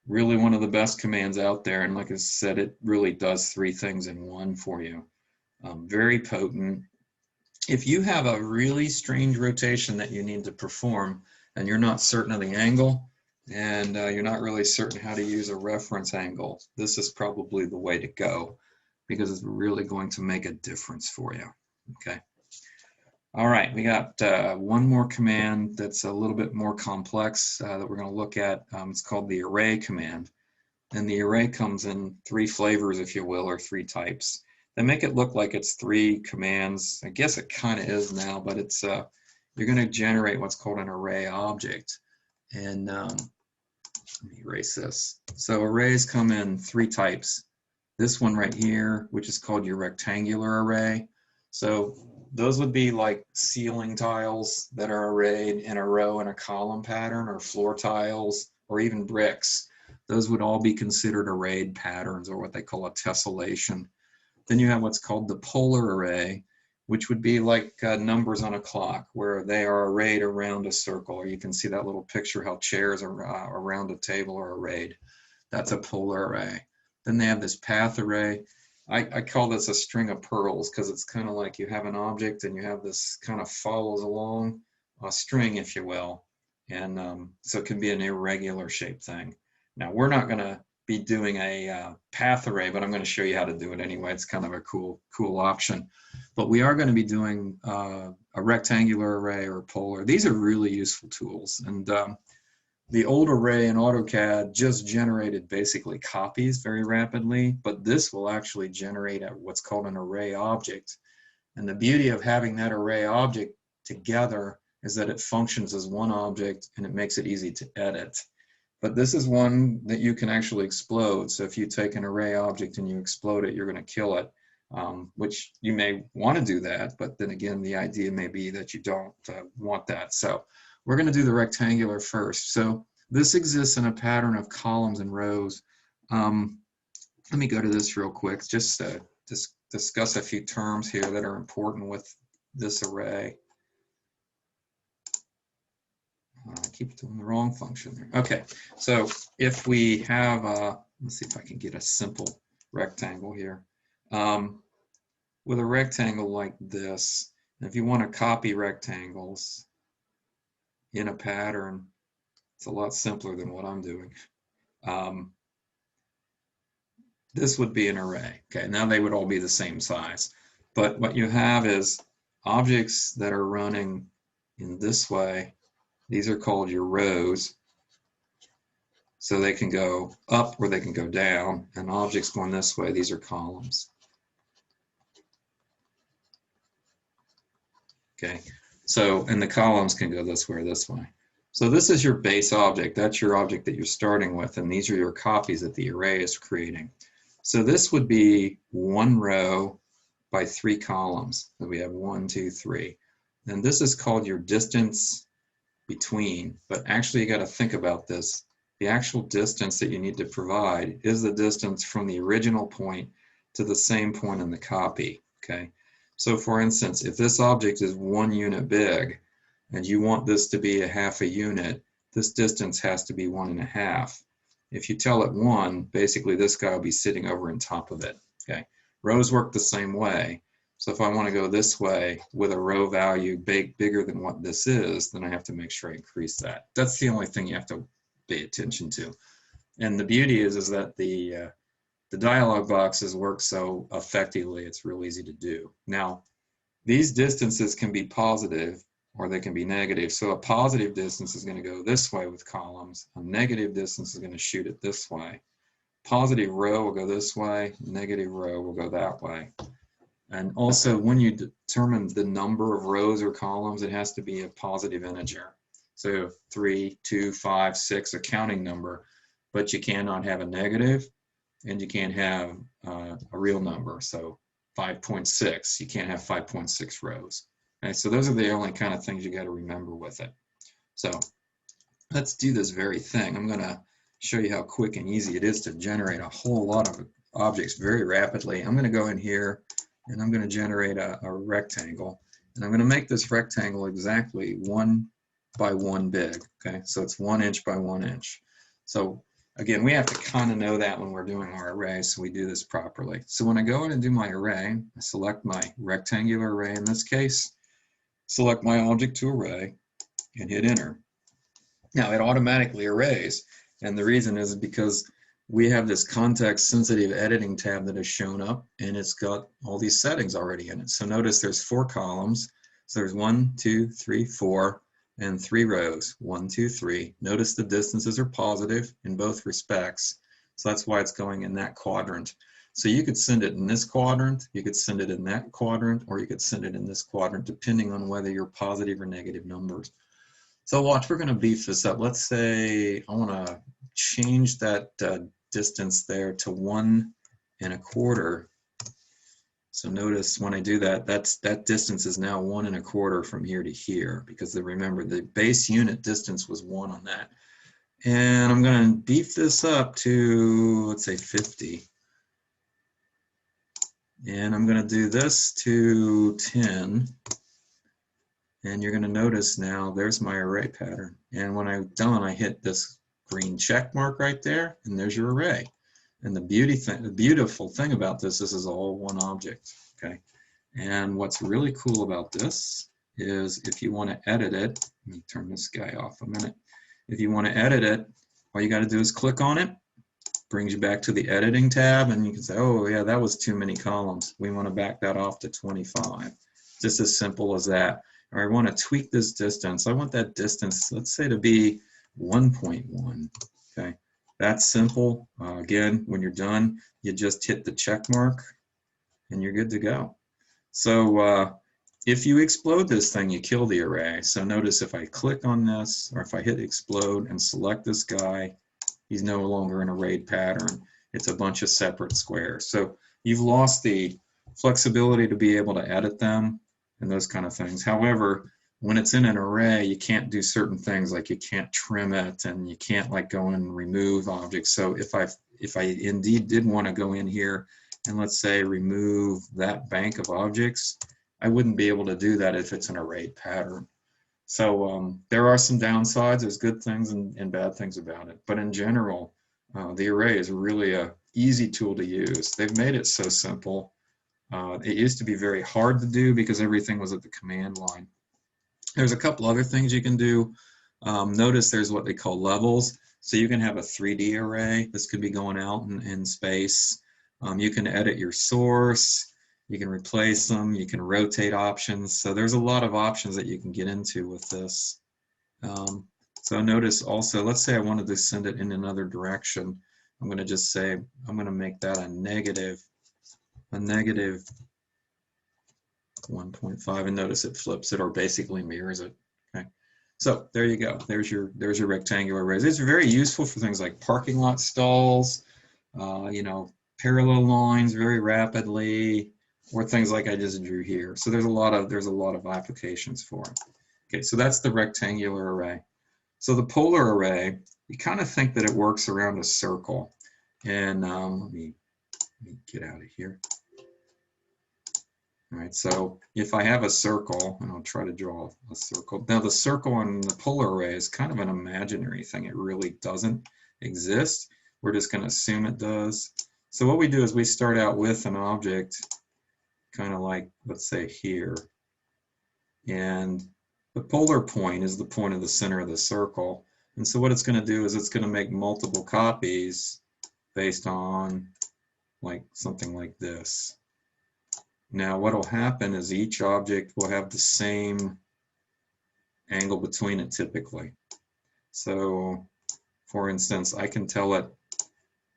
really one of the best commands out there. And like I said, it really does 3 things in one for you. Very potent. If you have a really strange rotation that you need to perform and you're not certain of the angle and you're not really certain how to use a reference angle, this is probably the way to go because it's really going to make a difference for you. Okay. All right, we got one more command that's a little bit more complex that we're going to look at. It's called the array command. And the array comes in 3 flavors, if you will, or 3 types. They make it look like it's 3 commands. I guess it kind of is now, but it's you're going to generate what's called an array object. And let me erase this. So arrays come in 3 types. This one right here, which is called your rectangular array. So those would be like ceiling tiles that are arrayed in a row in a column pattern, or floor tiles, or even bricks. Those would all be considered arrayed patterns, or what they call a tessellation. Then you have what's called the polar array, which would be like numbers on a clock, where they are arrayed around a circle. Or you can see that little picture how chairs are, around a table are arrayed. That's a polar array. Then they have this path array. I call this a string of pearls because it's kind of like you have an object and you have this kind of follows along a string, if you will. And so it can be an irregular shaped thing. Now, we're not going to be doing a path array, but I'm going to show you how to do it anyway. It's kind of a cool option. But we are going to be doing a rectangular array or polar. These are really useful tools. And the old array in AutoCAD just generated basically copies very rapidly, but this will actually generate what's called an array object. And the beauty of having that array object together is that it functions as one object and it makes it easy to edit. But this is one that you can actually explode. So if you take an array object and you explode it, you're going to kill it, which you may want to do that. But then again, the idea may be that you don't want that. So we're going to do the rectangular first. So this exists in a pattern of columns and rows. Let me go to this real quick, just discuss a few terms here that are important with this array. I keep doing the wrong function there. Okay, so if we have, let's see if I can get a simple rectangle here. With a rectangle like this, if you want to copy rectangles in a pattern, it's a lot simpler than what I'm doing. This would be an array. Okay, now they would all be the same size. But what you have is objects that are running in this way. These are called your rows. So they can go up or they can go down, and objects going this way, these are columns. Okay, so, and the columns can go this way or this way. So this is your base object. That's your object that you're starting with, and these are your copies that the array is creating. So this would be one row by 3 columns. So we have 1, 2, 3. And this is called your distance between, but actually you got to think about this. The actual distance that you need to provide is the distance from the original point to the same point in the copy, okay? So for instance, if this object is 1 unit big and you want this to be a half a unit, this distance has to be 1.5. If you tell it 1, basically this guy will be sitting over on top of it, okay? Rows work the same way. So if I want to go this way with a row value bigger than what this is, then I have to make sure I increase that. That's the only thing you have to pay attention to. And the beauty is that the dialog boxes work so effectively, it's real easy to do. Now, these distances can be positive or they can be negative. So a positive distance is going to go this way with columns. A negative distance is going to shoot it this way. Positive row will go this way. Negative row will go that way. And also, when you determine the number of rows or columns, it has to be a positive integer. So 3, 2, 5, 6, a counting number, but you cannot have a negative. And you can't have a real number, so 5.6. You can't have 5.6 rows. Okay, so those are the only kind of things you got to remember with it. So let's do this very thing. I'm going to show you how quick and easy it is to generate a whole lot of objects very rapidly. I'm going to go in here and I'm going to generate a rectangle. And I'm going to make this rectangle exactly 1 by 1 big. Okay, so it's 1 inch by 1 inch. So again, we have to kind of know that when we're doing our array, so we do this properly. So when I go in and do my array, I select my rectangular array in this case, select my object to array, and hit enter. Now it automatically arrays, and the reason is because we have this context-sensitive editing tab that has shown up, and it's got all these settings already in it. So notice there's 4 columns. So there's 1, 2, 3, 4. And 3 rows, 1, 2, 3. Notice the distances are positive in both respects. So that's why it's going in that quadrant. So you could send it in this quadrant, you could send it in that quadrant, or you could send it in this quadrant, depending on whether you're positive or negative numbers. So watch, we're going to beef this up. Let's say I want to change that distance there to 1.25. So notice when I do that, that distance is now 1.25 from here to here, because remember the base unit distance was 1 on that. And I'm going to beef this up to, let's say 50. And I'm going to do this to 10. And you're going to notice now there's my array pattern. And when I'm done, I hit this green check mark right there, and there's your array. And the beautiful thing about this is all one object, okay? And what's really cool about this is if you want to edit it, let me turn this guy off a minute. If you want to edit it, all you got to do is click on it, brings you back to the editing tab, and you can say, oh yeah, that was too many columns. We want to back that off to 25. Just as simple as that. Or I want to tweak this distance. I want that distance, let's say, to be 1.1, okay? That's simple. Again, when you're done, you just hit the check mark and you're good to go. So if you explode this thing, you kill the array. So notice if I click on this, or if I hit explode and select this guy, he's no longer an arrayed pattern. It's a bunch of separate squares. So you've lost the flexibility to be able to edit them and those kind of things. However, when it's in an array, you can't do certain things, like you can't trim it and you can't like go and remove objects. So if I indeed did want to go in here and let's say remove that bank of objects, I wouldn't be able to do that if it's an arrayed pattern. So there are some downsides. There's good things and bad things about it. But in general, the array is really a easy tool to use. They've made it so simple. It used to be very hard to do because everything was at the command line. There's a couple other things you can do. Notice there's what they call levels. So you can have a 3D array. This could be going out in space. You can edit your source. You can replace them. You can rotate options. So there's a lot of options that you can get into with this. So notice also, let's say I wanted to send it in another direction. I'm going to just say, I'm going to make that a negative 1.5, and notice it flips it or basically mirrors it. Okay. So there you go. There's your rectangular arrays. It's very useful for things like parking lot stalls, you know, parallel lines very rapidly, or things like I just drew here. So there's a lot of applications for it. Okay, so that's the rectangular array. So the polar array, you kind of think that it works around a circle. And let me get out of here. All right, so if I have a circle, and I'll try to draw a circle. Now the circle on the polar array is kind of an imaginary thing. It really doesn't exist. We're just going to assume it does. So what we do is we start out with an object kind of like, let's say here. And the polar point is the point of the center of the circle. And so what it's going to do is it's going to make multiple copies based on like something like this. Now what will happen is each object will have the same angle between it typically. So for instance, I can tell it,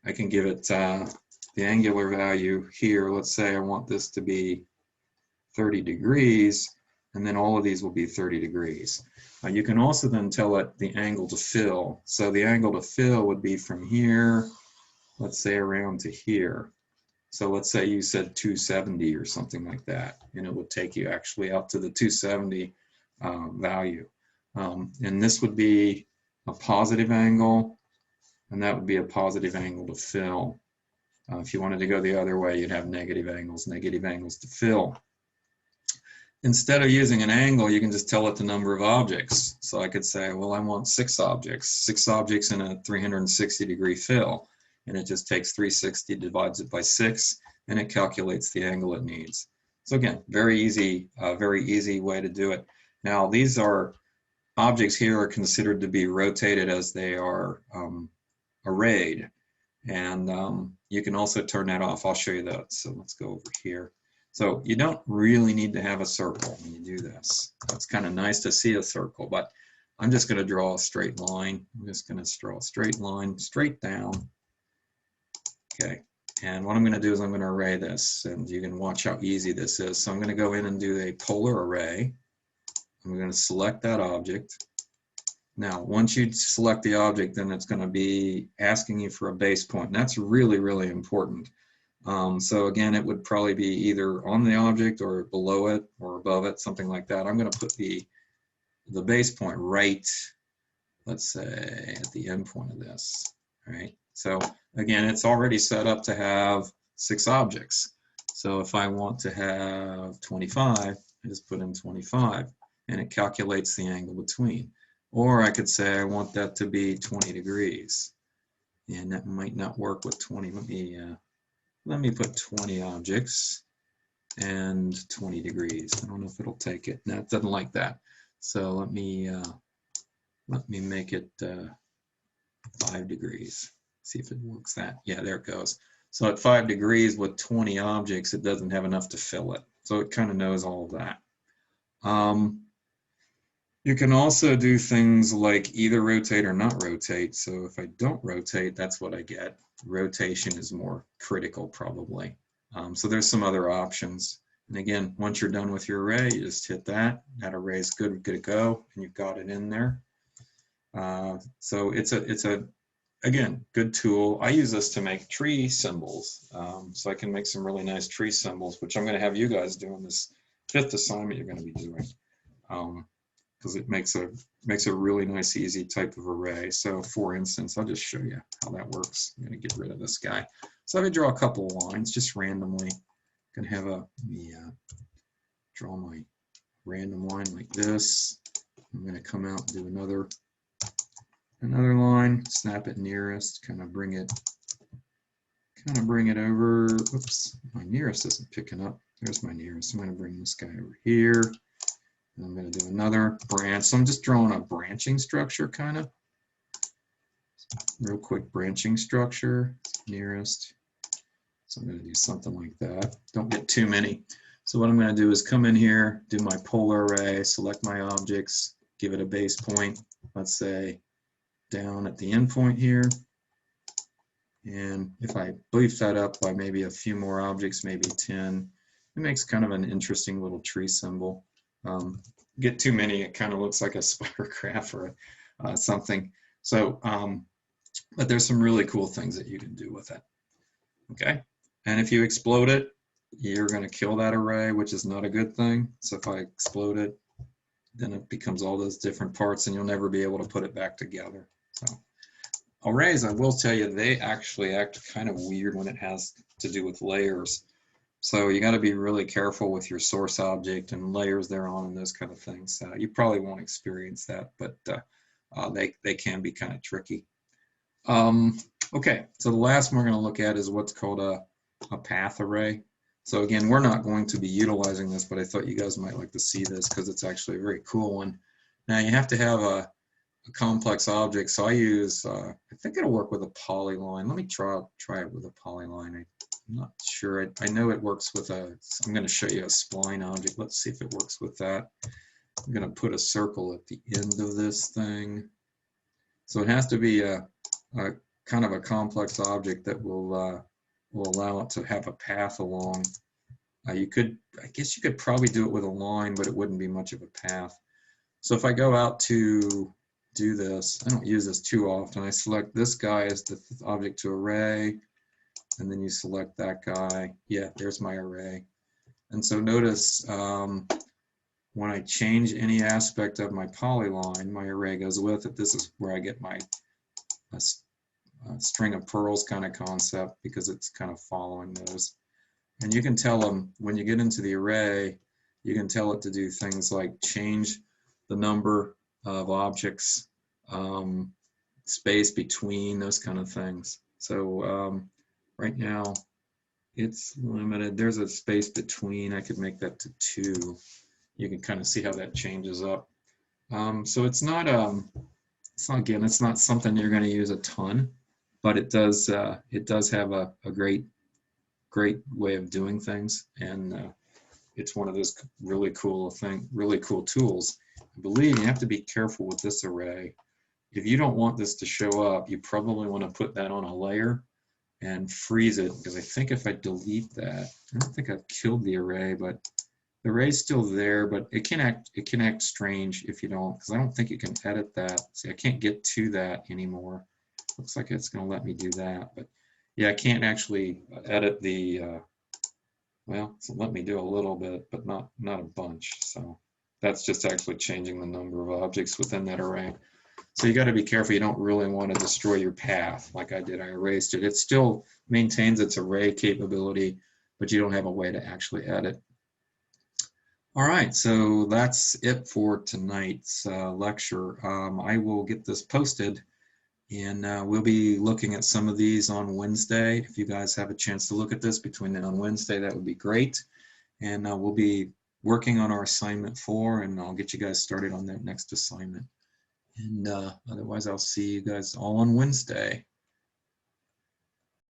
I can give it the angular value here. Let's say I want this to be 30 degrees, and then all of these will be 30 degrees. You can also then tell it the angle to fill. So the angle to fill would be from here, let's say around to here. So let's say you said 270 or something like that, and it would take you actually out to the 270 value. And this would be a positive angle, and that would be a positive angle to fill. If you wanted to go the other way, you'd have negative angles to fill. Instead of using an angle, you can just tell it the number of objects. So I could say, well, I want 6 objects in a 360-degree fill. And it just takes 360, divides it by 6, and it calculates the angle it needs. So again, very easy way to do it. Now, these are objects here are considered to be rotated as they are arrayed. And you can also turn that off. I'll show you that. So let's go over here. So you don't really need to have a circle when you do this. It's kind of nice to see a circle, but I'm just going to draw a straight line. I'm just going to draw a straight line straight down. Okay, and what I'm going to do is I'm going to array this, and you can watch how easy this is. So I'm going to go in and do a polar array. I'm going to select that object. Now, once you select the object, then it's going to be asking you for a base point, and that's really, really important. So again, it would probably be either on the object or below it or above it, something like that. I'm going to put the base point right, let's say, at the end point of this. All right. So again, it's already set up to have 6 objects. So if I want to have 25, I just put in 25, and it calculates the angle between. Or I could say I want that to be 20 degrees, and that might not work with 20. Let me put 20 objects and 20 degrees. I don't know if it'll take it. No, it doesn't like that. So let me make it 5 degrees. See if it works that. Yeah, there it goes. So at 5 degrees with 20 objects, it doesn't have enough to fill it. So it kind of knows all of that. You can also do things like either rotate or not rotate. So if I don't rotate, that's what I get. Rotation is more critical probably. So there's some other options. And again, once you're done with your array, you just hit that. That array is good to go, and you've got it in there. So it's a again, good tool. I use this to make tree symbols. So I can make some really nice tree symbols, which I'm going to have you guys do in this 5th assignment you're going to be doing. Because it makes a really nice, easy type of array. So for instance, I'll just show you how that works. I'm going to get rid of this guy. So I'm going to draw a couple of lines just randomly. I'm going to have let me draw my random line like this. I'm going to come out and do another line, snap it nearest, kind of bring it over. Oops, my nearest isn't picking up. There's my nearest. I'm going to bring this guy over here. And I'm going to do another branch. So I'm just drawing a branching structure, kind of. Real quick branching structure, nearest. So I'm going to do something like that. Don't get too many. So what I'm going to do is come in here, do my polar array, select my objects, give it a base point, let's say, down at the endpoint here. And if I beef that up by maybe a few more objects, maybe 10, it makes kind of an interesting little tree symbol. Get too many, it kind of looks like a spider graph or something. So, but there's some really cool things that you can do with it. Okay, and if you explode it, you're going to kill that array, which is not a good thing. So if I explode it, then it becomes all those different parts and you'll never be able to put it back together. So arrays, I will tell you, they actually act kind of weird when it has to do with layers. So you got to be really careful with your source object and layers they're on and those kind of things. You probably won't experience that, but they can be kind of tricky. Okay, so the last one we're going to look at is what's called a path array. So again, we're not going to be utilizing this, but I thought you guys might like to see this because it's actually a very cool one. Now you have to have a complex object, so I use, I think it'll work with a polyline. Let me try it with a polyline. I'm not sure. I know it works with I'm going to show you a spline object. Let's see if it works with that. I'm going to put a circle at the end of this thing. So it has to be a kind of a complex object that will allow it to have a path along. I guess you could probably do it with a line, but it wouldn't be much of a path. So if I go out to do this, I don't use this too often. I select this guy as the object to array, and then you select that guy. Yeah, there's my array. And so notice when I change any aspect of my polyline, my array goes with it. This is where I get my string of pearls kind of concept because it's kind of following those. And you can tell them, when you get into the array, you can tell it to do things like change the number of objects, space between, those kind of things. So right now it's limited. There's a space between. I could make that to 2. You can kind of see how that changes up. So it's not again, it's not something you're going to use a ton, but it does have a great way of doing things, and it's one of those really cool tools. I believe you have to be careful with this array. If you don't want this to show up, you probably want to put that on a layer and freeze it, because I think if I delete that, I don't think I've killed the array, but the array's still there, but it can act strange if you don't, because I don't think you can edit that. See, I can't get to that anymore. Looks like it's going to let me do that, but yeah, I can't actually edit the, well, so let me do a little bit, but not a bunch. So that's just actually changing the number of objects within that array. So you got to be careful. You don't really want to destroy your path like I did. I erased it. It still maintains its array capability, but you don't have a way to actually edit. All right, so that's it for tonight's lecture. I will get this posted, and we'll be looking at some of these on Wednesday. If you guys have a chance to look at this between now and Wednesday, that would be great. And we'll be working on our assignment 4, and I'll get you guys started on that next assignment. And otherwise, I'll see you guys all on Wednesday.